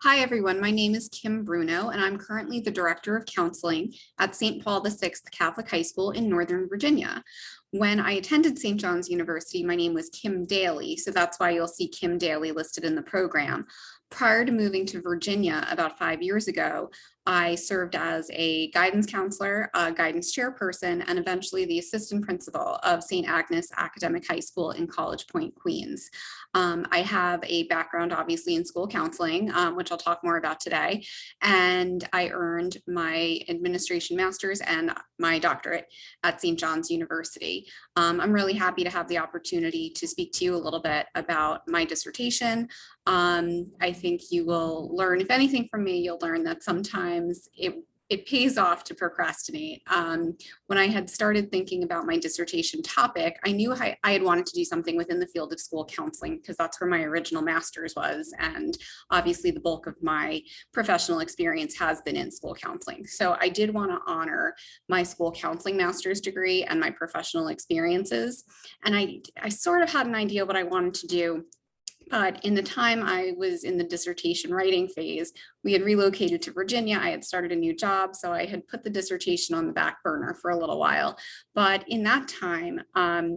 Hi, everyone. My name is Kim Bruno, and I'm currently the Director of Counseling at St. Paul VI Catholic High School in Northern Virginia. When I attended St. John's University, my name was Kim Daly, so that's why you'll see Kim Daly listed in the program. Prior to moving to Virginia about 5 years ago, I served as a guidance counselor, a guidance chairperson, and eventually the assistant principal of St. Agnes Academic High School in College Point, Queens. I have a background, obviously, in school counseling, which I'll talk more about today. And I earned my administration master's and my doctorate at St. John's University. I'm really happy to have the opportunity to speak to you a little bit about my dissertation. I think you will learn, if anything from me, you'll learn that sometimes it pays off to procrastinate. When I had started thinking about my dissertation topic, I knew I had wanted to do something within the field of school counseling because that's where my original master's was. And obviously the bulk of my professional experience has been in school counseling. So I did want to honor my school counseling master's degree and my professional experiences. And I sort of had an idea what I wanted to do. But in the time I was in the dissertation writing phase, we had relocated to Virginia. I had started a new job, so I had put the dissertation on the back burner for a little while. But in that time,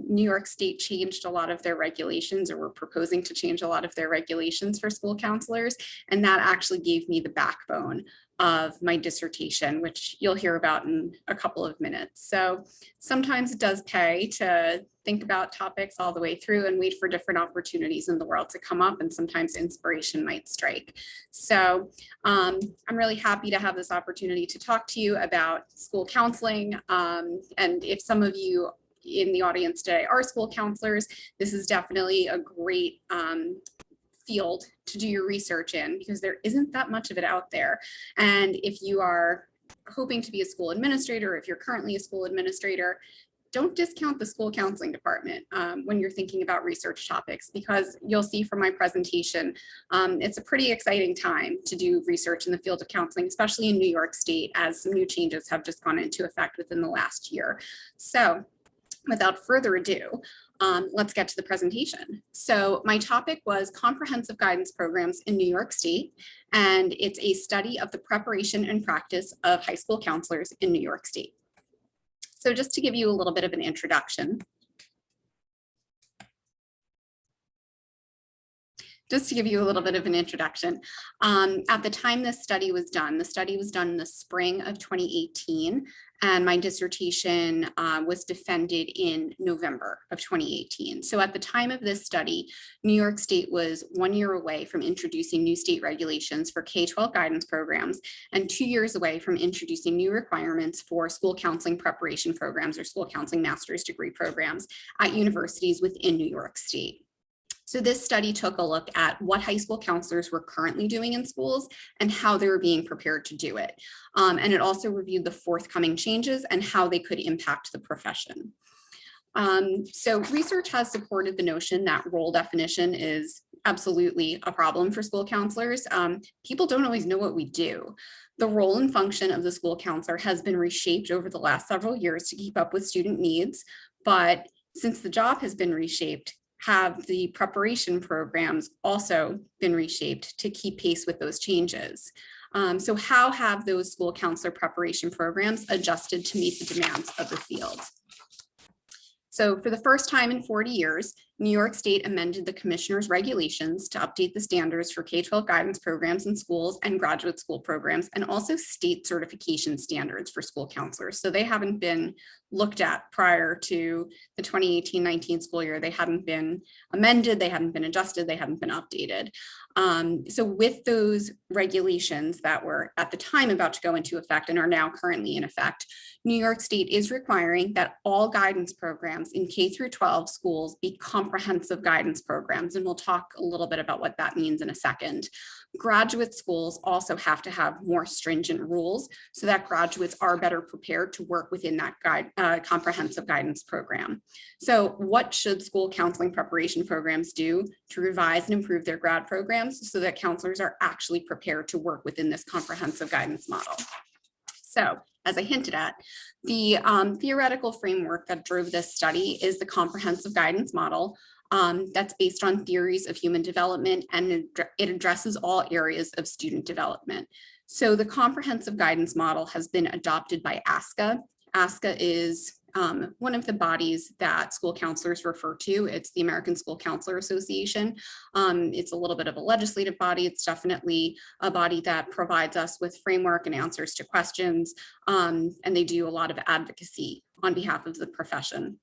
New York State changed a lot of their regulations, or were proposing to change a lot of their regulations for school counselors. And that actually gave me the backbone of my dissertation, which you'll hear about in a couple of minutes. So sometimes it does pay to think about topics all the way through and wait for different opportunities in the world to come up, and sometimes inspiration might strike. So I'm really happy to have this opportunity to talk to you about school counseling. And if some of you in the audience today are school counselors, this is definitely a great field to do your research in, because there isn't that much of it out there. And if you are hoping to be a school administrator, if you're currently a school administrator, don't discount the school counseling department when you're thinking about research topics, because you'll see from my presentation, it's a pretty exciting time to do research in the field of counseling, especially in New York State, as some new changes have just gone into effect within the last year. So without further ado, let's get to the presentation. So my topic was comprehensive guidance programs in New York State, and it's a study of the preparation and practice of high school counselors in New York State. So just to give you a little bit of an introduction. At the time this study was done in the spring of 2018, and my dissertation was defended in November of 2018. So at the time of this study, New York State was 1 year away from introducing new state regulations for K-12 guidance programs, and 2 years away from introducing new requirements for school counseling preparation programs or school counseling master's degree programs at universities within New York State. So this study took a look at what high school counselors were currently doing in schools and how they were being prepared to do it. And it also reviewed the forthcoming changes and how they could impact the profession. So research has supported the notion that role definition is absolutely a problem for school counselors. People don't always know what we do. The role and function of the school counselor has been reshaped over the last several years to keep up with student needs. But since the job has been reshaped, have the preparation programs also been reshaped to keep pace with those changes? So how have those school counselor preparation programs adjusted to meet the demands of the field? So for the first time in 40 years, New York State amended the commissioner's regulations to update the standards for K-12 guidance programs in schools and graduate school programs, and also state certification standards for school counselors. So they haven't been looked at prior to the 2018-19 school year. They hadn't been amended, they hadn't been adjusted, they hadn't been updated. So with those regulations that were at the time about to go into effect and are now currently in effect, New York State is requiring that all guidance programs in K through 12 schools be comprehensive guidance programs. And we'll talk a little bit about what that means in a second. Graduate schools also have to have more stringent rules so that graduates are better prepared to work within that comprehensive guidance program. So what should school counseling preparation programs do to revise and improve their grad programs so that counselors are actually prepared to work within this comprehensive guidance model? So, as I hinted at, the theoretical framework that drove this study is the comprehensive guidance model. that's based on theories of human development, and it addresses all areas of student development. So the comprehensive guidance model has been adopted by ASCA. ASCA is one of the bodies that school counselors refer to. It's the American School Counselor Association. It's a little bit of a legislative body. It's definitely a body that provides us with framework and answers to questions, and they do a lot of advocacy on behalf of the profession.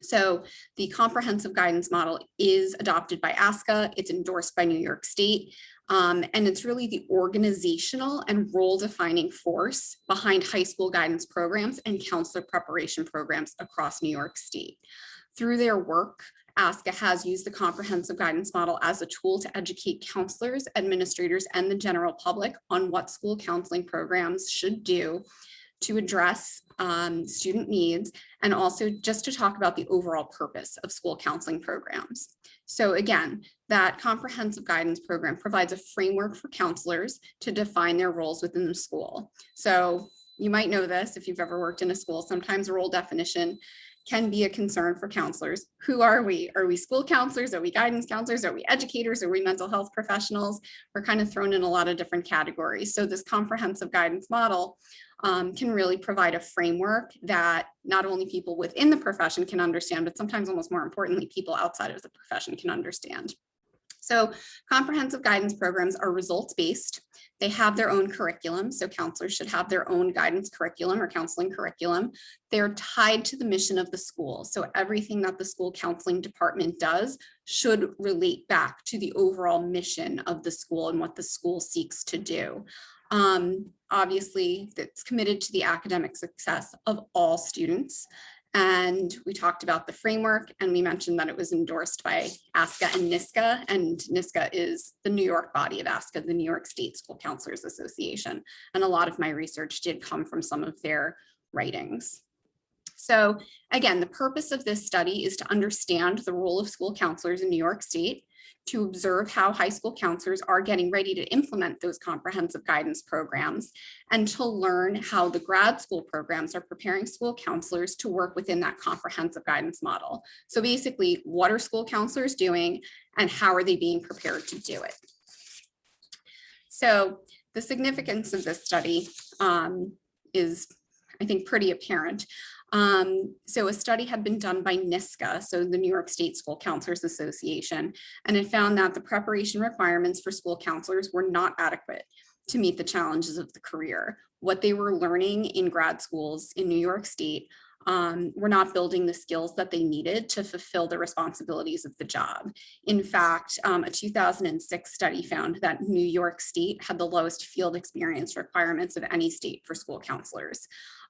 So the comprehensive guidance model is adopted by ASCA. It's endorsed by New York State. And it's really the organizational and role defining force behind high school guidance programs and counselor preparation programs across New York State. Through their work, ASCA has used the comprehensive guidance model as a tool to educate counselors, administrators, and the general public on what school counseling programs should do to address student needs, and also just to talk about the overall purpose of school counseling programs. So again, that comprehensive guidance program provides a framework for counselors to define their roles within the school. So you might know this if you've ever worked in a school. Sometimes role definition can be a concern for counselors. Who are we? Are we school counselors? Are we guidance counselors? Are we educators? Are we mental health professionals? We're kind of thrown in a lot of different categories. So this comprehensive guidance model can really provide a framework that not only people within the profession can understand, but sometimes almost more importantly, people outside of the profession can understand. So comprehensive guidance programs are results-based. They have their own curriculum. So counselors should have their own guidance curriculum or counseling curriculum. They're tied to the mission of the school. So everything that the school counseling department does should relate back to the overall mission of the school and what the school seeks to do. Obviously, that's committed to the academic success of all students. And we talked about the framework, and we mentioned that it was endorsed by ASCA and NYSCA, and NYSCA is the New York body of ASCA, the New York State School Counselors Association. And a lot of my research did come from some of their writings. So again, the purpose of this study is to understand the role of school counselors in New York State, to observe how high school counselors are getting ready to implement those comprehensive guidance programs, and to learn how the grad school programs are preparing school counselors to work within that comprehensive guidance model. So basically, what are school counselors doing and how are they being prepared to do it? So the significance of this study is, I think, pretty apparent. So a study had been done by NYSCA, so the New York State School Counselors Association, and it found that the preparation requirements for school counselors were not adequate to meet the challenges of the career. What they were learning in grad schools in New York State were not building the skills that they needed to fulfill the responsibilities of the job. In fact, a 2006 study found that New York State had the lowest field experience requirements of any state for school counselors.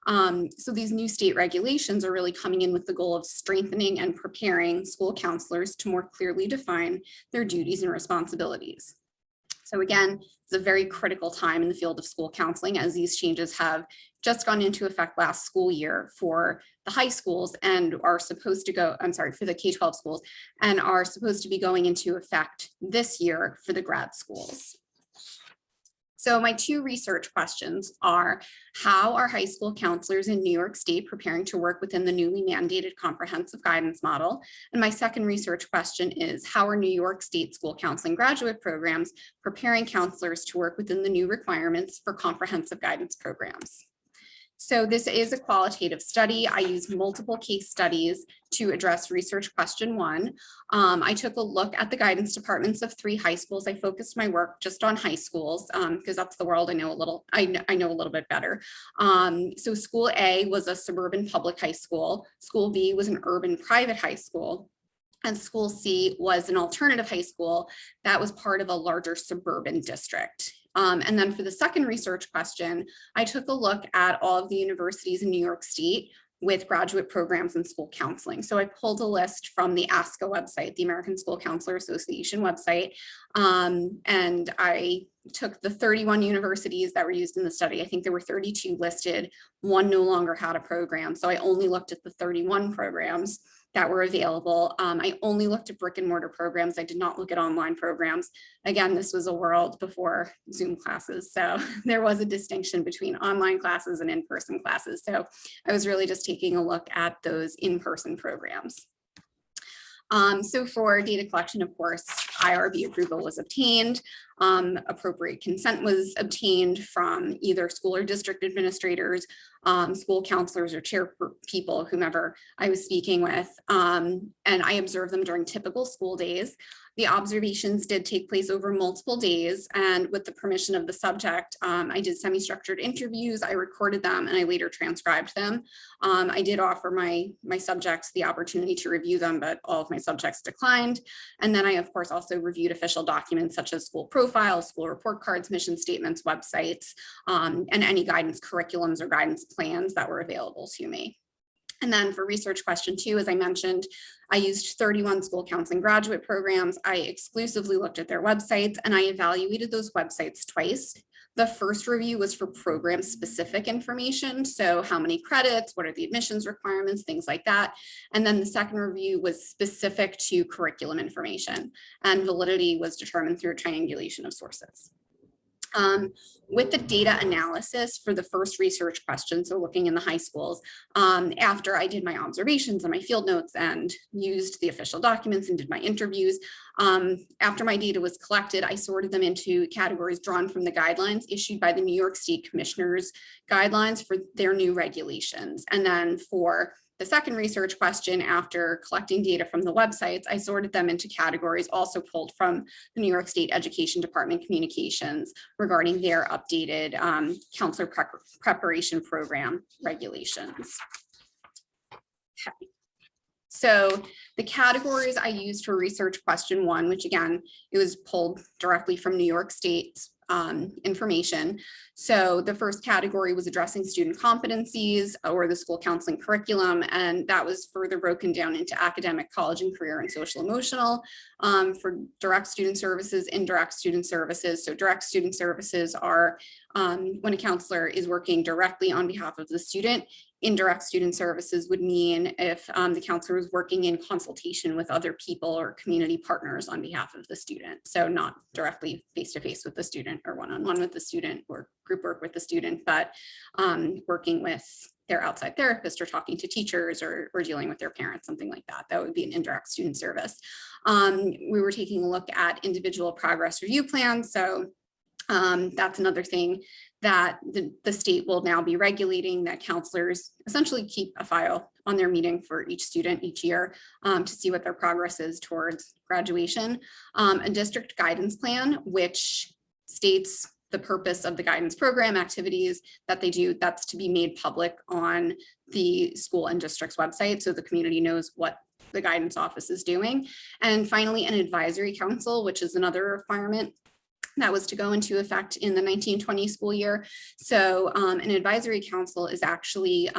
So these new state regulations are really coming in with the goal of strengthening and preparing school counselors to more clearly define their duties and responsibilities. So again, it's a very critical time in the field of school counseling, as these changes have just gone into effect last school year for the high schools and are supposed to go, for the K-12 schools, and are supposed to be going into effect this year for the grad schools. So my two research questions are, how are high school counselors in New York State preparing to work within the newly mandated comprehensive guidance model? And my second research question is, how are New York State school counseling graduate programs preparing counselors to work within the new requirements for comprehensive guidance programs? So this is a qualitative study. I used multiple case studies to address research question one. I took a look at the guidance departments of 3 high schools. I focused my work just on high schools because that's the world I know a little bit better. So school A was a suburban public high school. School B was an urban private high school. And school C was an alternative high school that was part of a larger suburban district. And then for the second research question, I took a look at all of the universities in New York State with graduate programs in school counseling. So I pulled a list from the ASCA website, the American School Counselor Association website, and I took the 31 universities that were used in the study. I think there were 32 listed. One no longer had a program, so I only looked at the 31 programs that were available. I only looked at brick and mortar programs. I did not look at online programs. Again, this was a world before Zoom classes, so there was a distinction between online classes and in-person classes. So I was really just taking a look at those in-person programs. So for data collection, of course, IRB approval was obtained. Appropriate consent was obtained from either school or district administrators, school counselors or chair people, whomever I was speaking with, and I observed them during typical school days. The observations did take place over multiple days, and with the permission of the subject, I did semi-structured interviews, I recorded them, and I later transcribed them. I did offer my subjects the opportunity to review them, but all of my subjects declined. And then I, of course, also reviewed official documents such as school profiles, school report cards, mission statements, websites, and any guidance curriculums or guidance plans that were available to me. And then for research question 2, as I mentioned, I used 31 school counseling graduate programs. I exclusively looked at their websites and I evaluated those websites twice. The first review was for program specific information. So how many credits, what are the admissions requirements, things like that. And then the second review was specific to curriculum information, and validity was determined through a triangulation of sources. With the data analysis for the first research question, so looking in the high schools, after I did my observations and my field notes and used the official documents and did my interviews, after my data was collected, I sorted them into categories drawn from the guidelines issued by the New York State Commissioners Guidelines for their new regulations. And then for the second research question, after collecting data from the websites, I sorted them into categories also pulled from the New York State Education Department communications regarding their updated counselor preparation program regulations. Okay. So the categories I used for research question 1, which again, it was pulled directly from New York State's information. So the first category was addressing student competencies or the school counseling curriculum, and that was further broken down into academic, college and career, and social emotional. For direct student services, indirect student services. So direct student services are when a counselor is working directly on behalf of the student. Indirect student services would mean if the counselor is working in consultation with other people or community partners on behalf of the student. So not directly face-to-face with the student or one-on-one with the student or group work with the student, but working with their outside therapist or talking to teachers or dealing with their parents, something like that. That would be an indirect student service. We were taking a look at individual progress review plans. So that's another thing that the state will now be regulating, that counselors essentially keep a file on their meeting for each student each year to see what their progress is towards graduation. A district guidance plan, which states the purpose of the guidance program activities that they do, that's to be made public on the school and district's website so the community knows what the guidance office is doing. And finally, an advisory council, which is another requirement that was to go into effect in the 1920 school year. So an advisory council is actually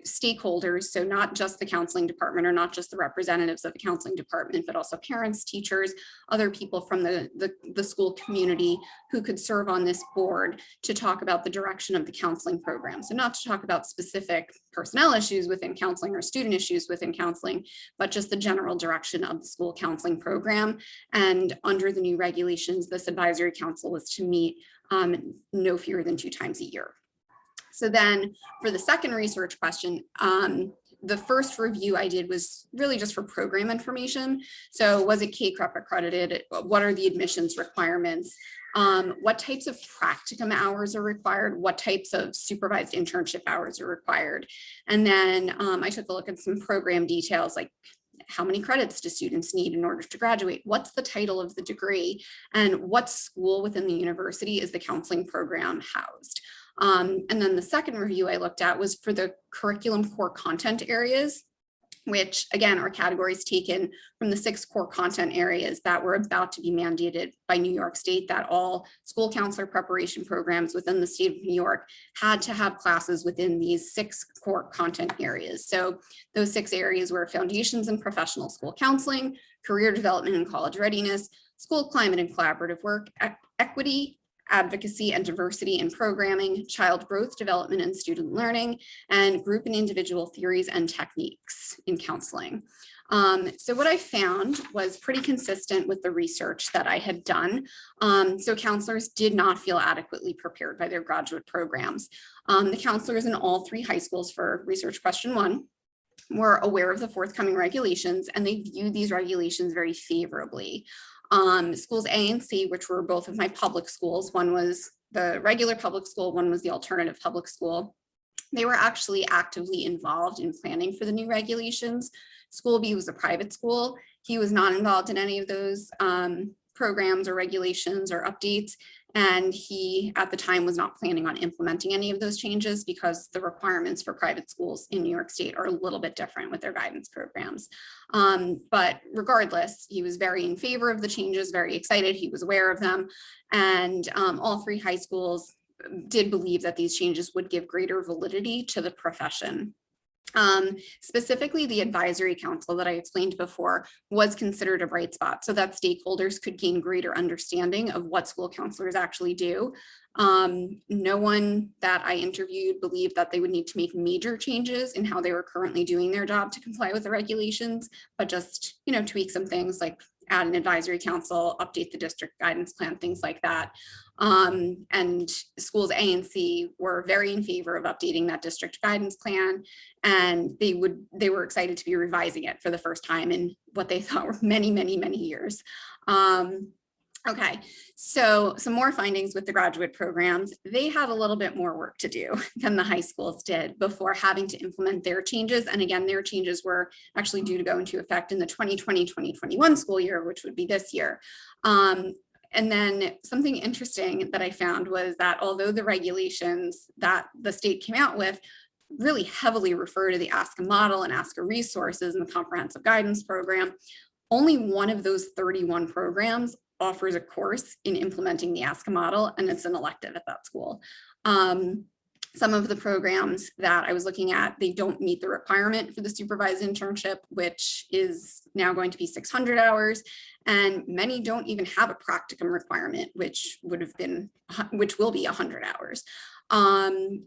stakeholders, so not just the counseling department or not just the representatives of the counseling department, but also parents, teachers, other people from the school community who could serve on this board to talk about the direction of the counseling program. So not to talk about specific personnel issues within counseling or student issues within counseling, but just the general direction of the school counseling program. And under the new regulations, this advisory council was to meet no fewer than 2 times a year. So then for the second research question, the first review I did was really just for program information. So was it KCREP accredited? What are the admissions requirements? What types of practicum hours are required? What types of supervised internship hours are required? And then I took a look at some program details, like how many credits do students need in order to graduate? What's the title of the degree? And what school within the university is the counseling program housed? And then the second review I looked at was for the curriculum core content areas, which again are categories taken from the 6 core content areas that were about to be mandated by New York State, that all school counselor preparation programs within the state of New York had to have classes within these 6 core content areas. So those 6 areas were foundations in professional school counseling, career development and college readiness, school climate and collaborative work, equity, advocacy and diversity in programming, child growth, development and student learning, and group and individual theories and techniques in counseling. So what I found was pretty consistent with the research that I had done. So counselors did not feel adequately prepared by their graduate programs. The counselors in all 3 high schools for research question 1 were aware of the forthcoming regulations, and they viewed these regulations very favorably. Schools A and C, which were both of my public schools, one was the regular public school, one was the alternative public school, they were actually actively involved in planning for the new regulations. School B was a private school. He was not involved in any of those programs or regulations or updates. And he, at the time, was not planning on implementing any of those changes because the requirements for private schools in New York State are a little bit different with their guidance programs. But regardless, he was very in favor of the changes, very excited. He was aware of them. And all three high schools did believe that these changes would give greater validity to the profession. Specifically, the advisory council that I explained before was considered a bright spot so that stakeholders could gain greater understanding of what school counselors actually do. No one that I interviewed believed that they would need to make major changes in how they were currently doing their job to comply with the regulations, but just, tweak some things like add an advisory council, update the district guidance plan, things like that. And schools A and C were very in favor of updating that district guidance plan, and they were excited to be revising it for the first time in what they thought were many, many, many years. Okay, so some more findings with the graduate programs. They had a little bit more work to do than the high schools did before having to implement their changes. And again, their changes were actually due to go into effect in the 2020-2021 school year, which would be this year. And then something interesting that I found was that although the regulations that the state came out with really heavily refer to the ASCA model and ASCA resources and the comprehensive guidance program, only one of those 31 programs offers a course in implementing the ASCA model, and it's an elective at that school. Some of the programs that I was looking at, they don't meet the requirement for the supervised internship, which is now going to be 600 hours. And many don't even have a practicum requirement, which will be 100 hours.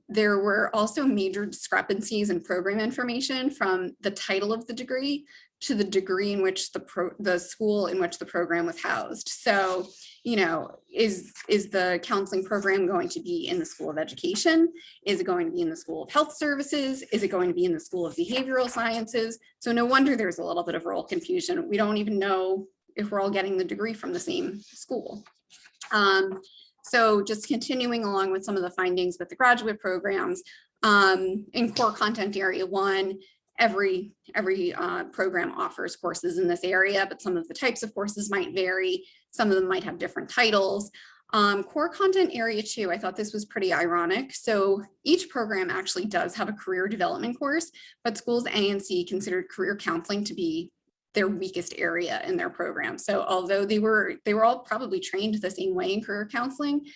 There were also major discrepancies in program information from the title of the degree to the degree in which the school in which the program was housed. So, is the counseling program going to be in the School of Education? Is it going to be in the School of Health Services? Is it going to be in the School of Behavioral Sciences? So no wonder there's a little bit of role confusion. We don't even know if we're all getting the degree from the same school. So just continuing along with some of the findings with the graduate programs, in core content area 1, every program offers courses in this area, but some of the types of courses might vary. Some of them might have different titles. Core content area 2, I thought this was pretty ironic. So each program actually does have a career development course, but schools A and C considered career counseling to be their weakest area in their program. So although they were all probably trained the same way in career counseling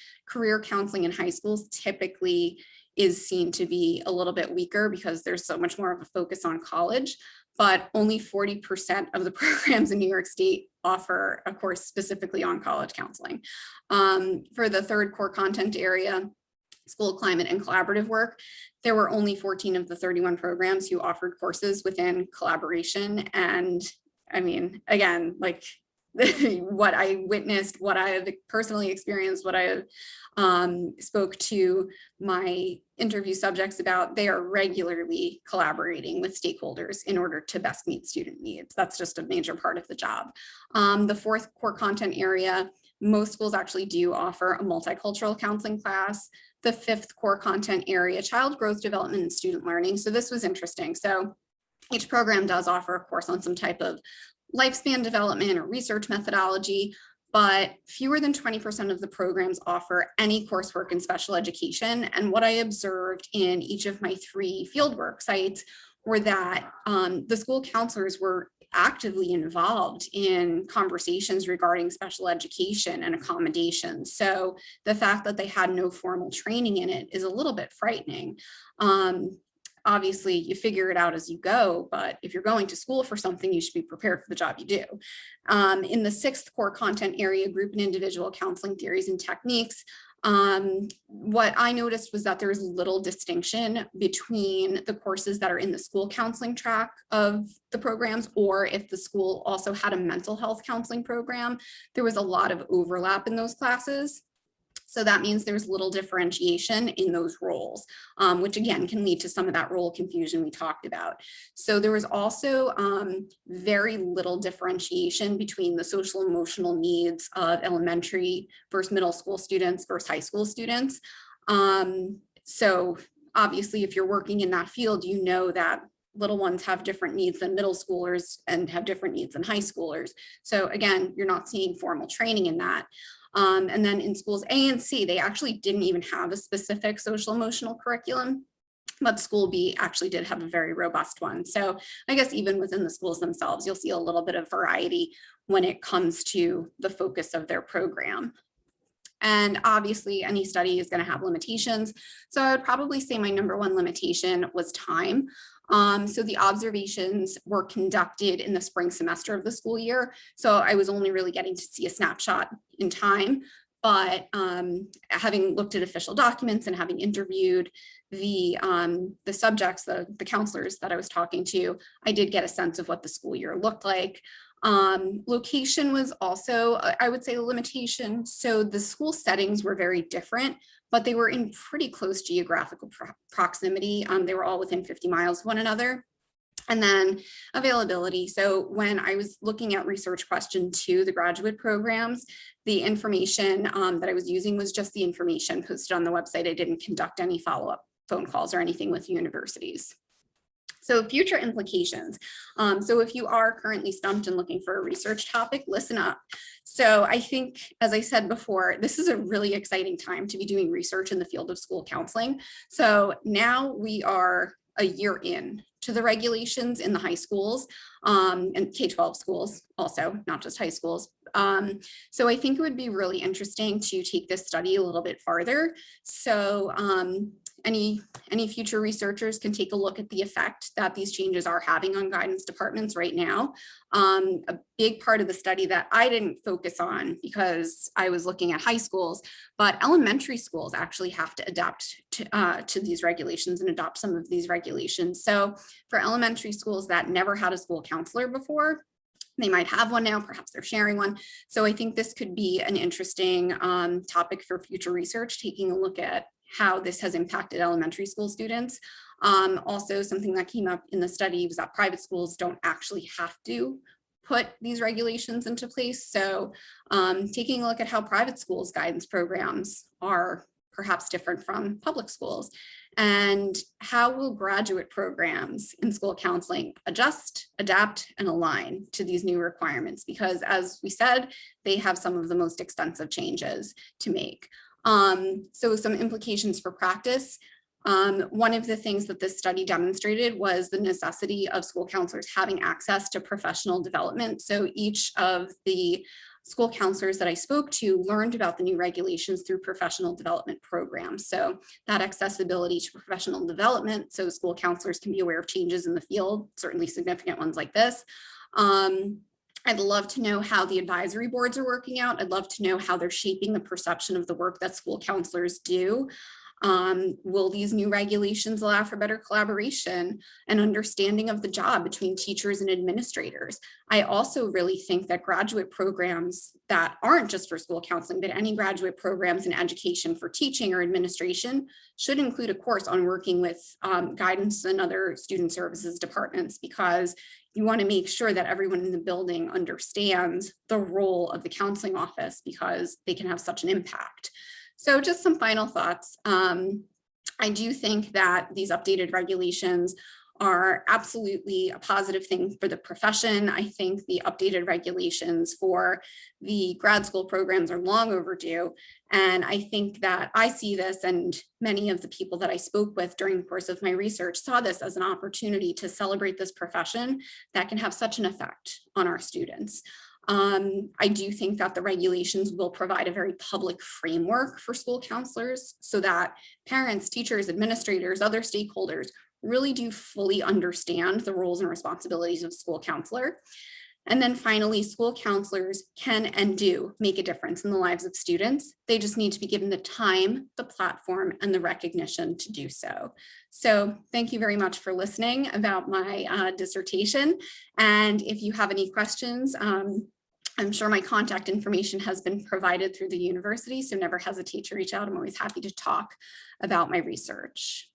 in high schools typically is seen to be a little bit weaker because there's so much more of a focus on college, but only 40% of the programs in New York State offer a course specifically on college counseling. For the third core content area, school climate and collaborative work, there were only 14 of the 31 programs who offered courses within collaboration. And I mean, again, like what I witnessed, what I have personally experienced, what I have spoke to my interview subjects about, they are regularly collaborating with stakeholders in order to best meet student needs. That's just a major part of the job. The fourth core content area, most schools actually do offer a multicultural counseling class. The fifth core content area, child growth development and student learning. So this was interesting. So each program does offer a course on some type of lifespan development or research methodology, but fewer than 20% of the programs offer any coursework in special education. And what I observed in each of my 3 fieldwork sites were that the school counselors were actively involved in conversations regarding special education and accommodations. So the fact that they had no formal training in it is a little bit frightening. Obviously, you figure it out as you go, but if you're going to school for something, you should be prepared for the job you do. In the 6th core content area, group and individual counseling theories and techniques, what I noticed was that there was little distinction between the courses that are in the school counseling track of the programs, or if the school also had a mental health counseling program, there was a lot of overlap in those classes. So that means there's little differentiation in those roles, which again can lead to some of that role confusion we talked about. So there was also very little differentiation between the social emotional needs of elementary versus middle school students versus high school students. So obviously, if you're working in that field, you know that little ones have different needs than middle schoolers and have different needs than high schoolers. So again, you're not seeing formal training in that. And then in schools A and C, they actually didn't even have a specific social emotional curriculum, but school B actually did have a very robust one. So I guess even within the schools themselves, you'll see a little bit of variety when it comes to the focus of their program. And obviously any study is going to have limitations. So I would probably say my number one limitation was time. So the observations were conducted in the spring semester of the school year. So I was only really getting to see a snapshot in time. But having looked at official documents and having interviewed the subjects, the counselors that I was talking to, I did get a sense of what the school year looked like. Location was also, I would say, a limitation. So the school settings were very different, but they were in pretty close geographical proximity. They were all within 50 miles of one another. And then availability. So when I was looking at research question 2, the graduate programs, the information that I was using was just the information posted on the website. I didn't conduct any follow-up phone calls or anything with universities. So future implications. So if you are currently stumped and looking for a research topic, listen up. So I think, as I said before, this is a really exciting time to be doing research in the field of school counseling. So now we are a year in to the regulations in the high schools and K-12 schools also, not just high schools. So I think it would be really interesting to take this study a little bit farther. So any future researchers can take a look at the effect that these changes are having on guidance departments right now. A big part of the study that I didn't focus on because I was looking at high schools, but elementary schools actually have to adapt to these regulations and adopt some of these regulations. So for elementary schools that never had a school counselor before, they might have one now, perhaps they're sharing one. So I think this could be an interesting topic for future research, taking a look at how this has impacted elementary school students. Also, something that came up in the study was that private schools don't actually have to put these regulations into place. So taking a look at how private schools guidance programs are perhaps different from public schools, and how will graduate programs in school counseling adjust, adapt, and align to these new requirements? Because as we said, they have some of the most extensive changes to make. So some implications for practice. One of the things that this study demonstrated was the necessity of school counselors having access to professional development. So each of the school counselors that I spoke to learned about the new regulations through professional development programs. So that accessibility to professional development, so school counselors can be aware of changes in the field, certainly significant ones like this. I'd love to know how the advisory boards are working out. I'd love to know how they're shaping the perception of the work that school counselors do. Will these new regulations allow for better collaboration and understanding of the job between teachers and administrators? I also really think that graduate programs that aren't just for school counseling, but any graduate programs in education for teaching or administration should include a course on working with guidance and other student services departments, because you want to make sure that everyone in the building understands the role of the counseling office, because they can have such an impact. So just some final thoughts. I do think that these updated regulations are absolutely a positive thing for the profession. I think the updated regulations for the grad school programs are long overdue. And I think that I see this, and many of the people that I spoke with during the course of my research saw this as an opportunity to celebrate this profession that can have such an effect on our students. I do think that the regulations will provide a very public framework for school counselors so that parents, teachers, administrators, other stakeholders really do fully understand the roles and responsibilities of school counselor. And then finally, school counselors can and do make a difference in the lives of students. They just need to be given the time, the platform, and the recognition to do so. So thank you very much for listening about my dissertation. And if you have any questions, I'm sure my contact information has been provided through the university, so never hesitate to reach out. I'm always happy to talk about my research.